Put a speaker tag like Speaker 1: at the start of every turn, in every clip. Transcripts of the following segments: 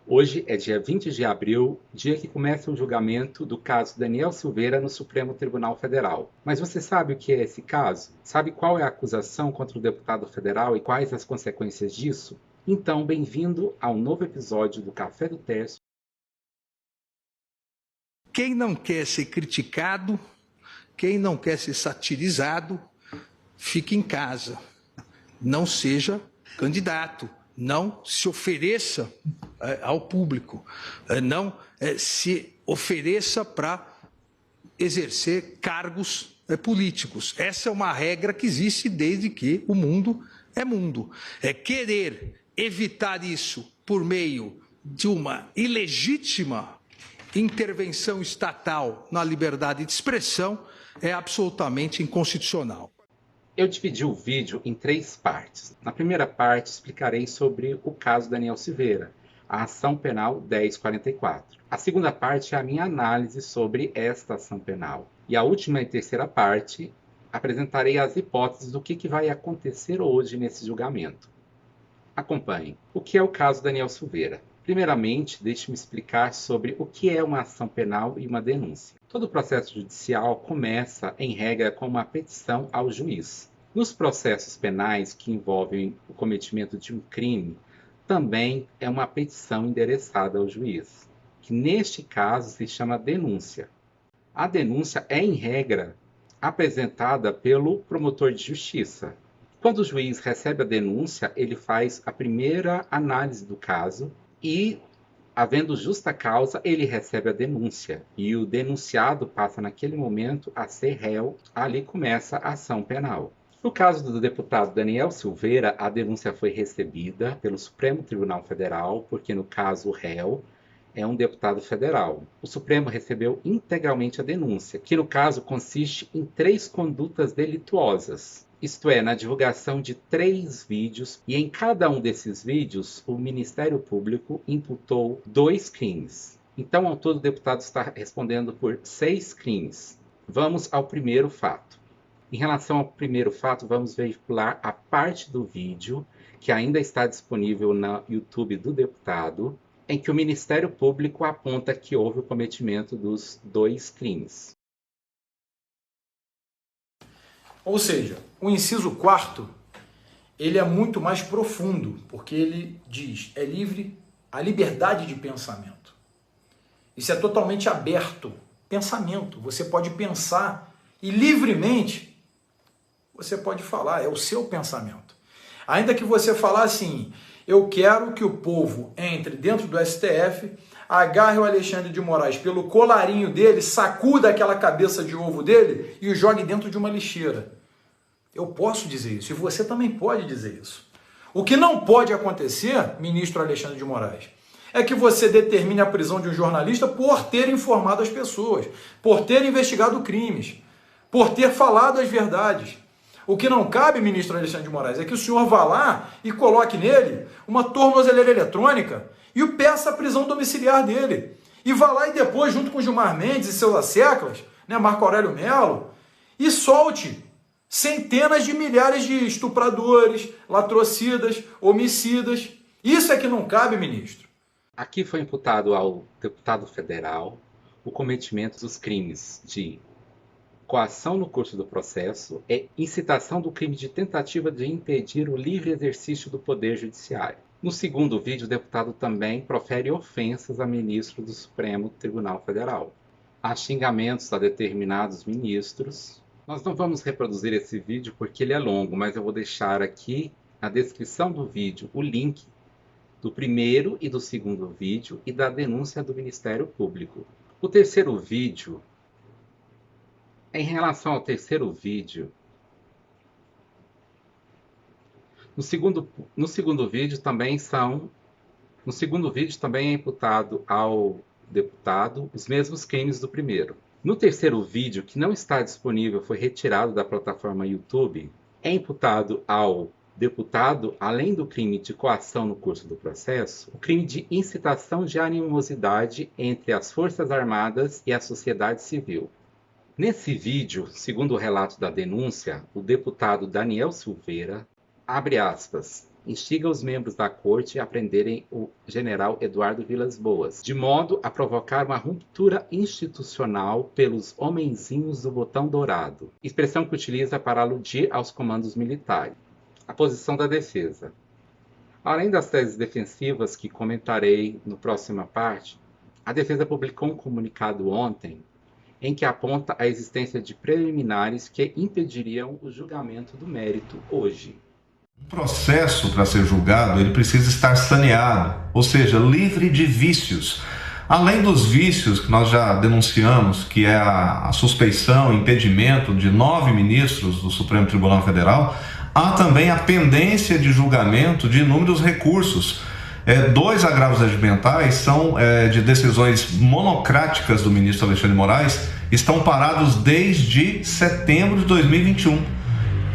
Speaker 1: Hoje é dia 20 de abril, dia que começa o julgamento do caso Daniel Silveira no Supremo Tribunal Federal. Mas você sabe o que é esse caso? Sabe qual é a acusação contra o deputado federal e quais as consequências disso? Então, bem-vindo ao novo episódio do Café do Terço.
Speaker 2: Quem não quer ser criticado, quem não quer ser satirizado, fique em casa. Não seja candidato. Não se ofereça ao público, não se ofereça para exercer cargos políticos. Essa é uma regra que existe desde que o mundo é mundo. Querer evitar isso por meio de uma ilegítima intervenção estatal na liberdade de expressão é absolutamente inconstitucional.
Speaker 1: Eu dividi o vídeo em 3 partes. Na primeira parte, explicarei sobre o caso Daniel Silveira, a ação penal 1044. A segunda parte é a minha análise sobre esta ação penal. E a última e terceira parte, apresentarei as hipóteses do que vai acontecer hoje nesse julgamento. Acompanhe. O que é o caso Daniel Silveira? Primeiramente, deixe-me explicar sobre o que é uma ação penal e uma denúncia. Todo processo judicial começa, em regra, com uma petição ao juiz. Nos processos penais que envolvem o cometimento de um crime, também é uma petição endereçada ao juiz, que neste caso se chama denúncia. A denúncia é, em regra, apresentada pelo promotor de justiça. Quando o juiz recebe a denúncia, ele faz a primeira análise do caso e, havendo justa causa, ele recebe a denúncia. E o denunciado passa, naquele momento, a ser réu. Ali começa a ação penal. No caso do deputado Daniel Silveira, a denúncia foi recebida pelo Supremo Tribunal Federal, porque, no caso, o réu é um deputado federal. O Supremo recebeu integralmente a denúncia, que, no caso, consiste em 3 condutas delituosas. Isto é, na divulgação de 3 vídeos, e em cada um desses vídeos, o Ministério Público imputou 2 crimes. Então, ao todo, o deputado está respondendo por 6 crimes. Vamos ao primeiro fato. Em relação ao primeiro fato, vamos veicular a parte do vídeo, que ainda está disponível no YouTube do deputado, em que o Ministério Público aponta que houve o cometimento dos 2 crimes.
Speaker 3: Ou seja, o inciso 4º, ele é muito mais profundo, porque ele diz, é livre a liberdade de pensamento. Isso é totalmente aberto. Pensamento, você pode pensar e livremente você pode falar, é o seu pensamento. Ainda que você falar assim, eu quero que o povo entre dentro do STF, agarre o Alexandre de Moraes pelo colarinho dele, sacuda aquela cabeça de ovo dele e o jogue dentro de uma lixeira. Eu posso dizer isso, e você também pode dizer isso. O que não pode acontecer, ministro Alexandre de Moraes, é que você determine a prisão de um jornalista por ter informado as pessoas, por ter investigado crimes, por ter falado as verdades. O que não cabe, ministro Alexandre de Moraes, é que o senhor vá lá e coloque nele uma tornozeleira eletrônica e o peça a prisão domiciliar dele. E vá lá e depois, junto com Gilmar Mendes e seus asseclas, Marco Aurélio Melo, e solte centenas de milhares de estupradores, latrocidas, homicidas. Isso é que não cabe, ministro.
Speaker 1: Aqui foi imputado ao deputado federal o cometimento dos crimes de coação no curso do processo e incitação do crime de tentativa de impedir o livre exercício do poder judiciário. No segundo vídeo, o deputado também profere ofensas a ministro do Supremo Tribunal Federal. Há xingamentos a determinados ministros. Nós não vamos reproduzir esse vídeo porque ele é longo, mas eu vou deixar aqui na descrição do vídeo o link do primeiro e do segundo vídeo e da denúncia do Ministério Público. O terceiro vídeo, em relação ao terceiro vídeo, no segundo vídeo também é imputado ao deputado os mesmos crimes do primeiro. No terceiro vídeo, que não está disponível, foi retirado da plataforma YouTube, é imputado ao deputado, além do crime de coação no curso do processo, o crime de incitação de animosidade entre as Forças Armadas e a sociedade civil. Nesse vídeo, segundo o relato da denúncia, o deputado Daniel Silveira, abre aspas, instiga os membros da corte a prenderem o general Eduardo Vilas Boas, de modo a provocar uma ruptura institucional pelos homenzinhos do botão dourado, expressão que utiliza para aludir aos comandos militares. A posição da defesa. Além das teses defensivas que comentarei na próxima parte, a defesa publicou um comunicado ontem em que aponta a existência de preliminares que impediriam o julgamento do mérito hoje.
Speaker 4: O processo, para ser julgado, ele precisa estar saneado, ou seja, livre de vícios. Além dos vícios que nós já denunciamos, que é a suspeição, impedimento de 9 ministros do Supremo Tribunal Federal, há também a pendência de julgamento de inúmeros recursos. 2 agravos regimentais são de decisões monocráticas do ministro Alexandre de Moraes, estão parados desde setembro de 2021.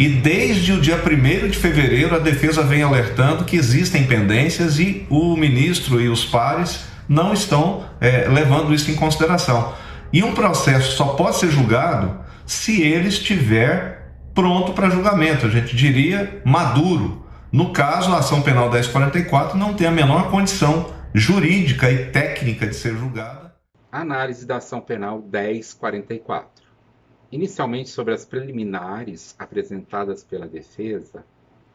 Speaker 4: E desde o dia 1º de fevereiro, a defesa vem alertando que existem pendências e o ministro e os pares não estão levando isso em consideração. E um processo só pode ser julgado se ele estiver pronto para julgamento, a gente diria maduro. No caso, a ação penal 1044 não tem a menor condição jurídica e técnica de ser julgada.
Speaker 1: Análise da ação penal 1044. Inicialmente, sobre as preliminares apresentadas pela defesa,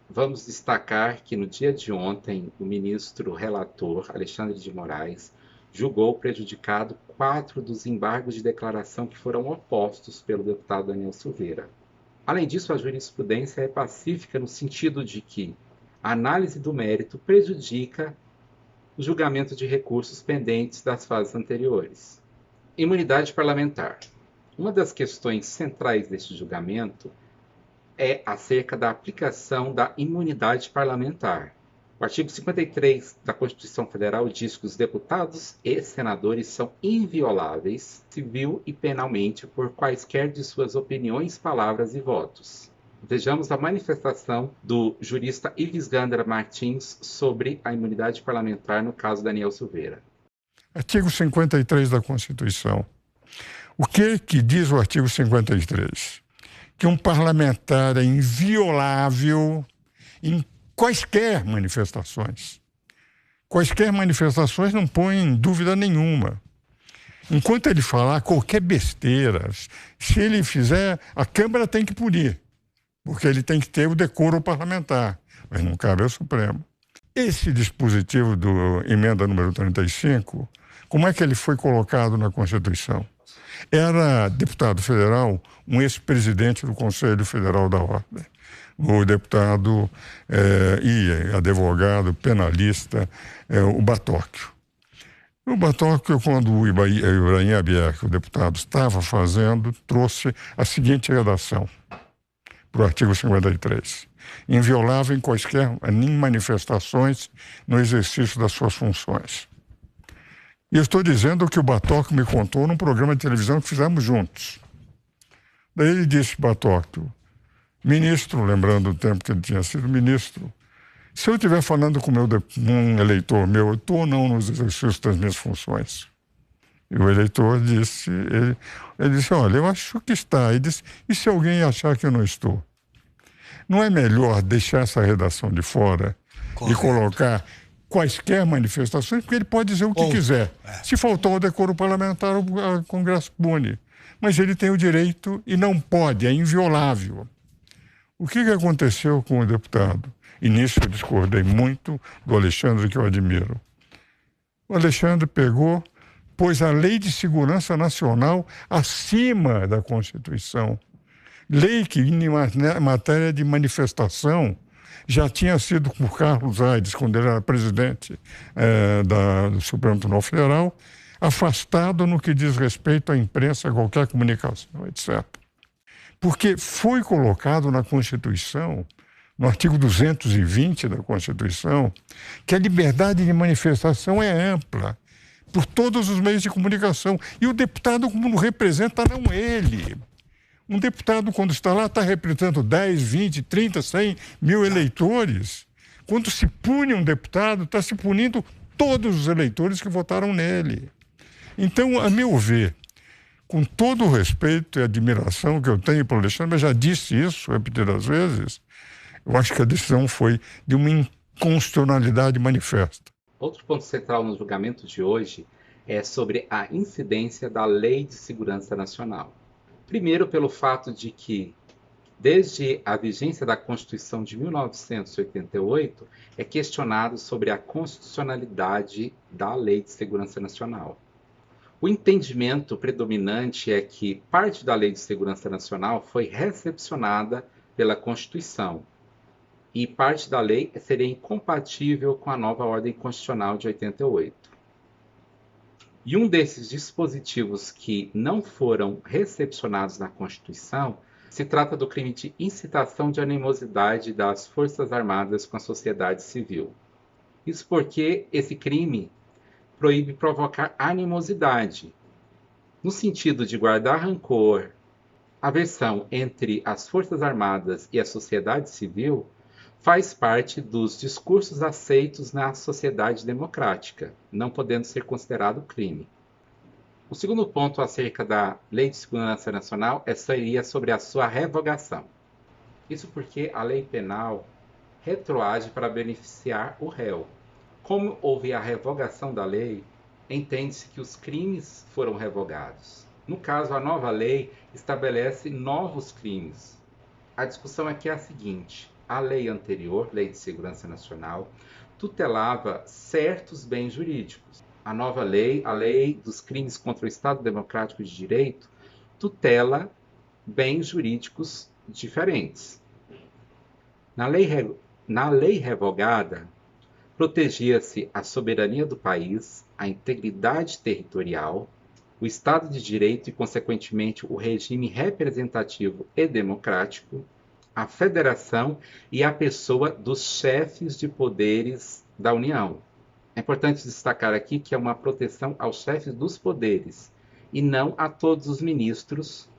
Speaker 1: vamos destacar que no dia de ontem, o ministro relator Alexandre de Moraes julgou prejudicado 4 dos embargos de declaração que foram opostos pelo deputado Daniel Silveira. Além disso, a jurisprudência é pacífica no sentido de que a análise do mérito prejudica o julgamento de recursos pendentes das fases anteriores. Imunidade parlamentar. Uma das questões centrais deste julgamento é acerca da aplicação da imunidade parlamentar. O artigo 53 da Constituição Federal diz que os deputados e senadores são invioláveis, civil e penalmente, por quaisquer de suas opiniões, palavras e votos. Vejamos a manifestação do jurista Ives Gandra Martins sobre a imunidade parlamentar no caso Daniel Silveira.
Speaker 5: Artigo 53 da Constituição. O que diz o artigo 53? Que um parlamentar é inviolável em quaisquer manifestações. Quaisquer manifestações não põem em dúvida nenhuma. Enquanto ele falar qualquer besteira, se ele fizer, a Câmara tem que punir, porque ele tem que ter o decoro parlamentar, mas não cabe ao Supremo. Esse dispositivo do emenda número 35, como é que ele foi colocado na Constituição? Era deputado federal, um ex-presidente do Conselho Federal da Ordem, o deputado e advogado penalista, o Batóquio. O Batóquio, quando o Ibrahim Abier, o deputado, estava fazendo, trouxe a seguinte redação para o artigo 53. Inviolável em quaisquer manifestações no exercício das suas funções. E eu estou dizendo o que o Batóquio me contou num programa de televisão que fizemos juntos. Daí ele disse, Batóquio, ministro, lembrando o tempo que ele tinha sido ministro, se eu estiver falando com um eleitor meu, eu estou ou não nos exercícios das minhas funções? E o eleitor disse, ele disse, olha, eu acho que está. Ele disse, e se alguém achar que eu não estou? Não é melhor deixar essa redação de fora e colocar quaisquer manifestações, porque ele pode dizer o que quiser. Se faltou o decoro parlamentar, o Congresso pune. Mas ele tem o direito e não pode, é inviolável. O que aconteceu com o deputado? E nisso eu discordei muito do Alexandre, que eu admiro. O Alexandre pôs a Lei de Segurança Nacional acima da Constituição. Lei que, em matéria de manifestação, já tinha sido por Carlos Aires, quando ele era presidente do Supremo Tribunal Federal, afastado no que diz respeito à imprensa, a qualquer comunicação, etc. Porque foi colocado na Constituição, no artigo 220 da Constituição, que a liberdade de manifestação é ampla por todos os meios de comunicação. E o deputado, como representa, não ele. Um deputado, quando está lá, está representando 10, 20, 30, 100 mil eleitores. Quando se pune um deputado, está se punindo todos os eleitores que votaram nele. Então, a meu ver, com todo o respeito e admiração que eu tenho pelo Alexandre, eu já disse isso repetidas vezes, eu acho que a decisão foi de uma inconstitucionalidade manifesta.
Speaker 1: Outro ponto central no julgamento de hoje é sobre a incidência da Lei de Segurança Nacional. Primeiro, pelo fato de que, desde a vigência da Constituição de 1988, é questionado sobre a constitucionalidade da Lei de Segurança Nacional. O entendimento predominante é que parte da Lei de Segurança Nacional foi recepcionada pela Constituição e parte da lei seria incompatível com a nova ordem constitucional de 88. E um desses dispositivos que não foram recepcionados na Constituição se trata do crime de incitação de animosidade das Forças Armadas com a sociedade civil. Isso porque esse crime proíbe provocar animosidade, no sentido de guardar rancor, aversão entre as Forças Armadas e a sociedade civil, faz parte dos discursos aceitos na sociedade democrática, não podendo ser considerado crime. O segundo ponto acerca da Lei de Segurança Nacional seria sobre a sua revogação. Isso porque a lei penal retroage para beneficiar o réu. Como houve a revogação da lei, entende-se que os crimes foram revogados. No caso, a nova lei estabelece novos crimes. A discussão aqui é a seguinte: a lei anterior, Lei de Segurança Nacional, tutelava certos bens jurídicos. A nova lei, a Lei dos Crimes contra o Estado Democrático de Direito, tutela bens jurídicos diferentes. Na lei revogada, protegia-se a soberania do país, a integridade territorial, o Estado de Direito e, consequentemente, o regime representativo e democrático, a federação e a pessoa dos chefes de poderes da União. É importante destacar aqui que é uma proteção aos chefes dos poderes e não a todos os ministros,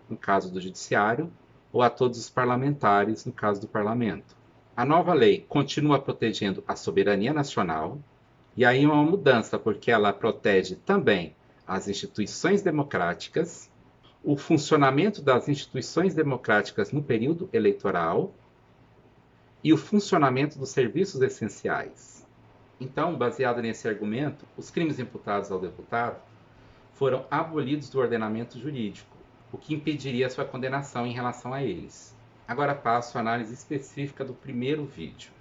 Speaker 1: no caso do Judiciário, ou a todos os parlamentares, no caso do Parlamento. A nova lei continua protegendo a soberania nacional, e aí é uma mudança, porque ela protege também as instituições democráticas, o funcionamento das instituições democráticas no período eleitoral e o funcionamento dos serviços essenciais. Então, baseado nesse argumento, os crimes imputados ao deputado foram abolidos do ordenamento jurídico, o que impediria sua condenação em relação a eles. Agora passo à análise específica do primeiro vídeo.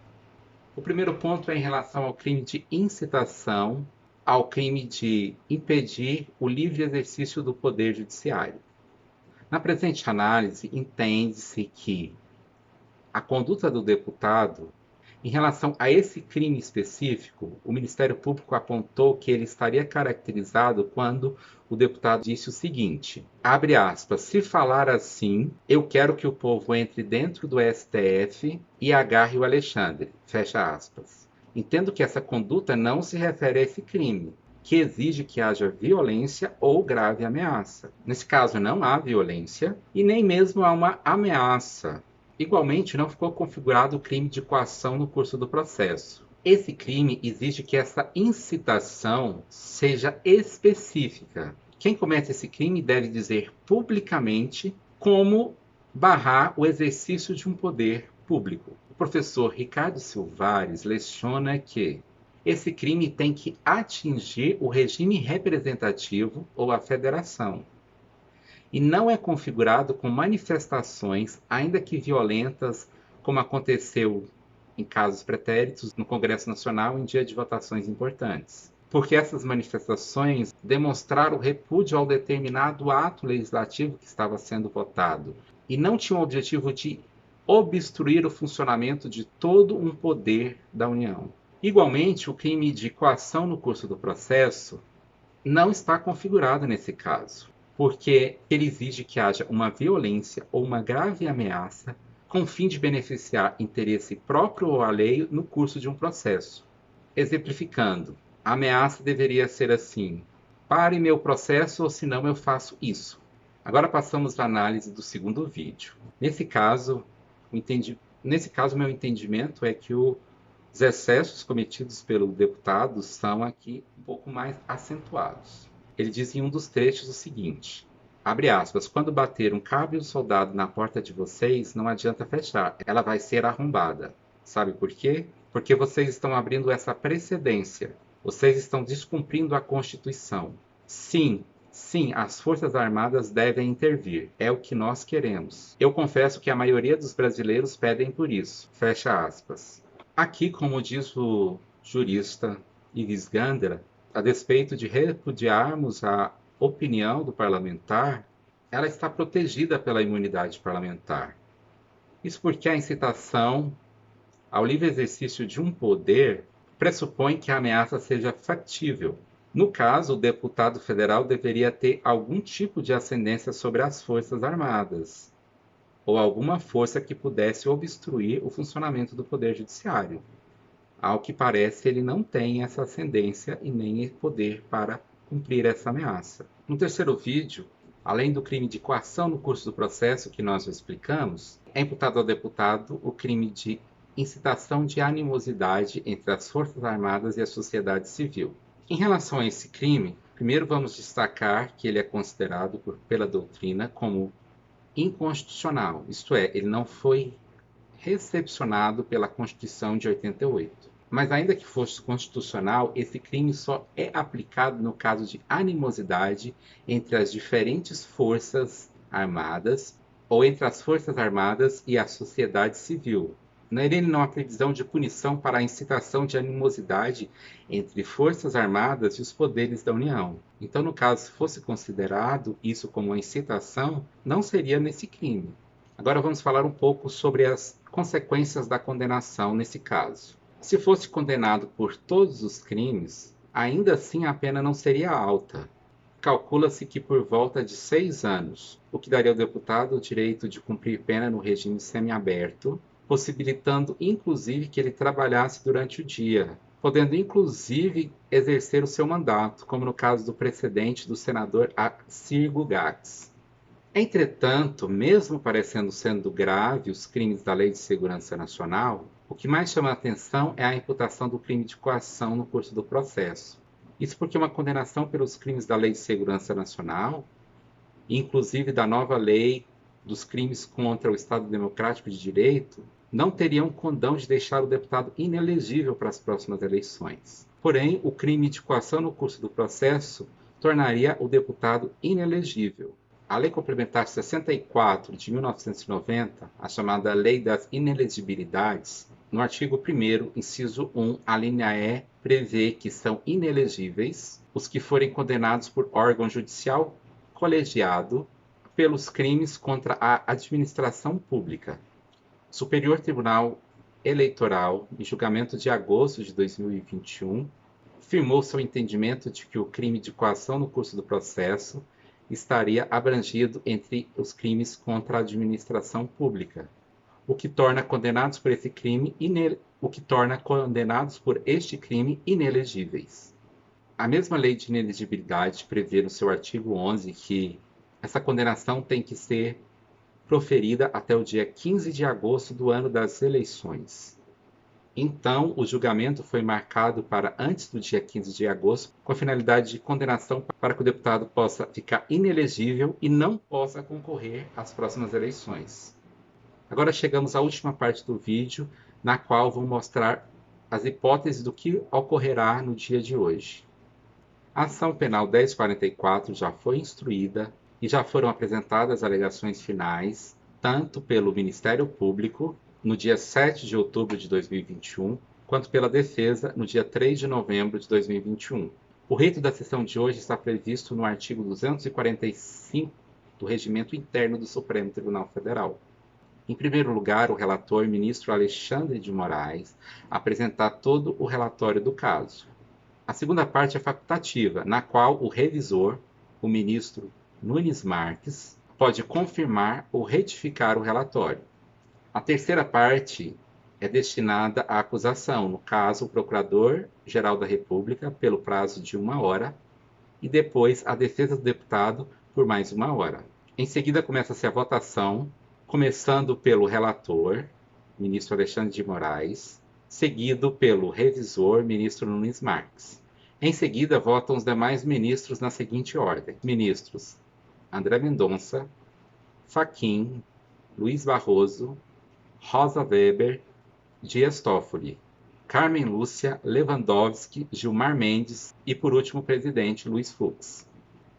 Speaker 1: O primeiro ponto é em relação ao crime de incitação, ao crime de impedir o livre exercício do poder judiciário. Na presente análise, entende-se que a conduta do deputado, em relação a esse crime específico, o Ministério Público apontou que ele estaria caracterizado quando o deputado disse o seguinte, abre aspas, se falar assim, eu quero que o povo entre dentro do STF e agarre o Alexandre, fecha aspas. Entendo que essa conduta não se refere a esse crime, que exige que haja violência ou grave ameaça. Nesse caso, não há violência e nem mesmo há uma ameaça. Igualmente, não ficou configurado o crime de coação no curso do processo. Esse crime exige que essa incitação seja específica. Quem comete esse crime deve dizer publicamente como barrar o exercício de um poder público. O professor Ricardo Silvares leciona que esse crime tem que atingir o regime representativo ou a federação. E não é configurado com manifestações, ainda que violentas, como aconteceu em casos pretéritos no Congresso Nacional em dia de votações importantes. Porque essas manifestações demonstraram repúdio ao determinado ato legislativo que estava sendo votado e não tinham o objetivo de obstruir o funcionamento de todo um poder da União. Igualmente, o crime de coação no curso do processo não está configurado nesse caso, porque ele exige que haja uma violência ou uma grave ameaça com o fim de beneficiar interesse próprio ou alheio no curso de um processo. Exemplificando, a ameaça deveria ser assim, pare meu processo ou senão eu faço isso. Agora passamos à análise do segundo vídeo. Nesse caso, meu entendimento é que os excessos cometidos pelo deputado são aqui um pouco mais acentuados. Ele diz em um dos trechos o seguinte, abre aspas, quando bater um cabo e um soldado na porta de vocês, não adianta fechar, ela vai ser arrombada. Sabe por quê? porque vocês estão abrindo essa precedência. Vocês estão descumprindo a Constituição. Sim, as Forças Armadas devem intervir. É o que nós queremos. Eu confesso que a maioria dos brasileiros pedem por isso. Fecha aspas. Aqui, como diz o jurista Ives Gandra, a despeito de repudiarmos a opinião do parlamentar, ela está protegida pela imunidade parlamentar. Isso porque a incitação ao livre exercício de um poder pressupõe que a ameaça seja factível. No caso, o deputado federal deveria ter algum tipo de ascendência sobre as Forças Armadas, ou alguma força que pudesse obstruir o funcionamento do Poder Judiciário. Ao que parece, ele não tem essa ascendência e nem poder para cumprir essa ameaça. No terceiro vídeo, além do crime de coação no curso do processo, que nós já explicamos, é imputado ao deputado o crime de incitação de animosidade entre as Forças Armadas e a sociedade civil. Em relação a esse crime, primeiro vamos destacar que ele é considerado pela doutrina como inconstitucional, isto é, ele não foi recepcionado pela Constituição de 88. Mas ainda que fosse constitucional, esse crime só é aplicado no caso de animosidade entre as diferentes forças armadas ou entre as Forças Armadas e a sociedade civil. Nele não há previsão de punição para a incitação de animosidade entre Forças Armadas e os poderes da União. Então, no caso, se fosse considerado isso como uma incitação, não seria nesse crime. Agora vamos falar um pouco sobre as consequências da condenação nesse caso. Se fosse condenado por todos os crimes, ainda assim a pena não seria alta. Calcula-se que por volta de 6 anos, o que daria ao deputado o direito de cumprir pena no regime semiaberto, possibilitando inclusive que ele trabalhasse durante o dia, podendo inclusive exercer o seu mandato, como no caso do precedente do senador Círculo Gax. Entretanto, mesmo parecendo sendo grave os crimes da Lei de Segurança Nacional, o que mais chama a atenção é a imputação do crime de coação no curso do processo. Isso porque uma condenação pelos crimes da Lei de Segurança Nacional, inclusive da nova lei dos crimes contra o Estado Democrático de Direito, não teria um condão de deixar o deputado inelegível para as próximas eleições. Porém, o crime de coação no curso do processo tornaria o deputado inelegível. A Lei Complementar 64 de 1990, a chamada Lei das Inelegibilidades, no artigo 1º, inciso 1, a linha E, prevê que são inelegíveis os que forem condenados por órgão judicial colegiado pelos crimes contra a administração pública. O Superior Tribunal Eleitoral, em julgamento de agosto de 2021, firmou seu entendimento de que o crime de coação no curso do processo estaria abrangido entre os crimes contra a administração pública, o que torna condenados por este crime inelegíveis. A mesma lei de inelegibilidade prevê no seu artigo 11 que essa condenação tem que ser proferida até o dia 15 de agosto do ano das eleições. Então, o julgamento foi marcado para antes do dia 15 de agosto, com a finalidade de condenação para que o deputado possa ficar inelegível e não possa concorrer às próximas eleições. Agora chegamos à última parte do vídeo, na qual vou mostrar as hipóteses do que ocorrerá no dia de hoje. A ação penal 1044 já foi instruída e já foram apresentadas alegações finais, tanto pelo Ministério Público, no dia 7 de outubro de 2021, quanto pela defesa, no dia 3 de novembro de 2021. O rito da sessão de hoje está previsto no artigo 245 do Regimento Interno do Supremo Tribunal Federal. Em primeiro lugar, o relator, ministro Alexandre de Moraes, apresentar todo o relatório do caso. A segunda parte é facultativa, na qual o revisor, o ministro Nunes Marques, pode confirmar ou retificar o relatório. A terceira parte é destinada à acusação, no caso, o Procurador-Geral da República, pelo prazo de 1 hora, e depois a defesa do deputado por mais 1 hora. Em seguida, começa-se a votação, começando pelo relator, ministro Alexandre de Moraes, seguido pelo revisor, ministro Nunes Marques. Em seguida, votam os demais ministros na seguinte ordem. Ministros André Mendonça, Fachin, Luiz Barroso, Rosa Weber, Dias Toffoli. Carmen Lúcia, Lewandowski, Gilmar Mendes e, por último, o presidente Luiz Fux.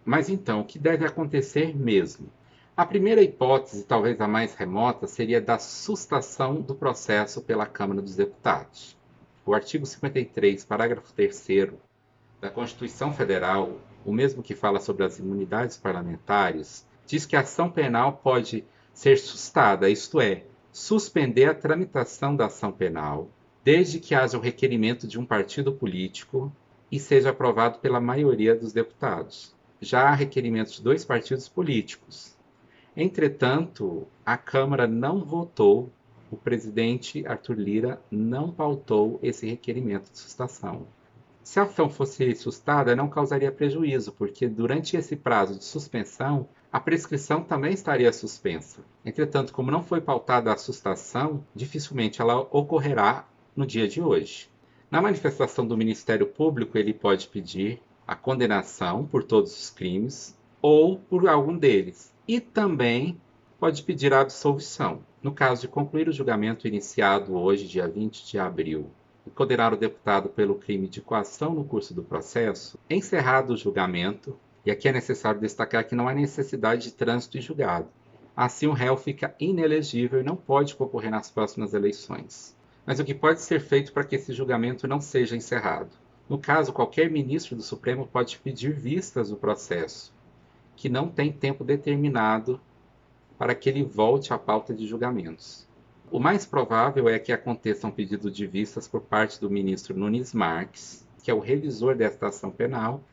Speaker 1: Mas então, o que deve acontecer mesmo? A primeira hipótese, talvez a mais remota, seria da sustação do processo pela Câmara dos Deputados. O artigo 53, parágrafo 3º da Constituição Federal, o mesmo que fala sobre as imunidades parlamentares, diz que a ação penal pode ser sustada, isto é, suspender a tramitação da ação penal, desde que haja o requerimento de um partido político e seja aprovado pela maioria dos deputados. Já há requerimentos de 2 partidos políticos. Entretanto, a Câmara não votou, o presidente Arthur Lira não pautou esse requerimento de sustação. Se a ação fosse sustada, não causaria prejuízo, porque durante esse prazo de suspensão, a prescrição também estaria suspensa. Entretanto, como não foi pautada a sustação, dificilmente ela ocorrerá no dia de hoje. Na manifestação do Ministério Público, ele pode pedir a condenação por todos os crimes ou por algum deles, e também pode pedir a absolvição. No caso de concluir o julgamento iniciado hoje, dia 20 de abril, e condenar o deputado pelo crime de coação no curso do processo, encerrado o julgamento, e aqui é necessário destacar que não há necessidade de trânsito em julgado. Assim, o réu fica inelegível e não pode concorrer nas próximas eleições. Mas o que pode ser feito para que esse julgamento não seja encerrado? No caso, qualquer ministro do Supremo pode pedir vistas do processo, que não tem tempo determinado para que ele volte à pauta de julgamentos. O mais provável é que aconteça um pedido de vistas por parte do ministro Nunes Marques, que é o revisor desta ação penal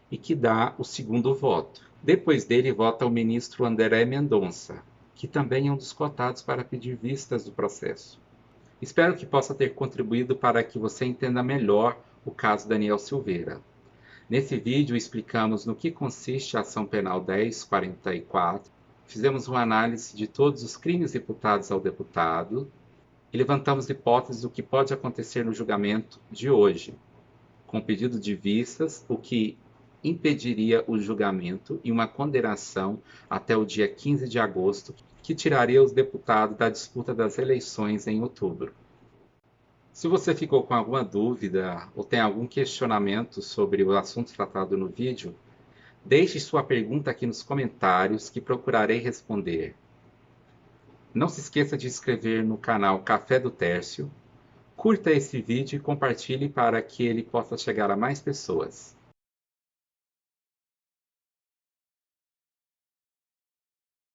Speaker 1: e que dá o segundo voto. Depois dele vota o ministro André Mendonça, que também é um dos cotados para pedir vistas do processo. Espero que possa ter contribuído para que você entenda melhor o caso Daniel Silveira. Nesse vídeo explicamos no que consiste a ação penal 1044, fizemos uma análise de todos os crimes imputados ao deputado e levantamos hipóteses do que pode acontecer no julgamento de hoje, com pedido de vistas, o que impediria o julgamento e uma condenação até o dia 15 de agosto, que tiraria os deputados da disputa das eleições em outubro. Se você ficou com alguma dúvida ou tem algum questionamento sobre o assunto tratado no vídeo, deixe sua pergunta aqui nos comentários que procurarei responder. Não se esqueça de se inscrever no canal Café do Tércio, curta esse vídeo e compartilhe para que ele possa chegar a mais pessoas.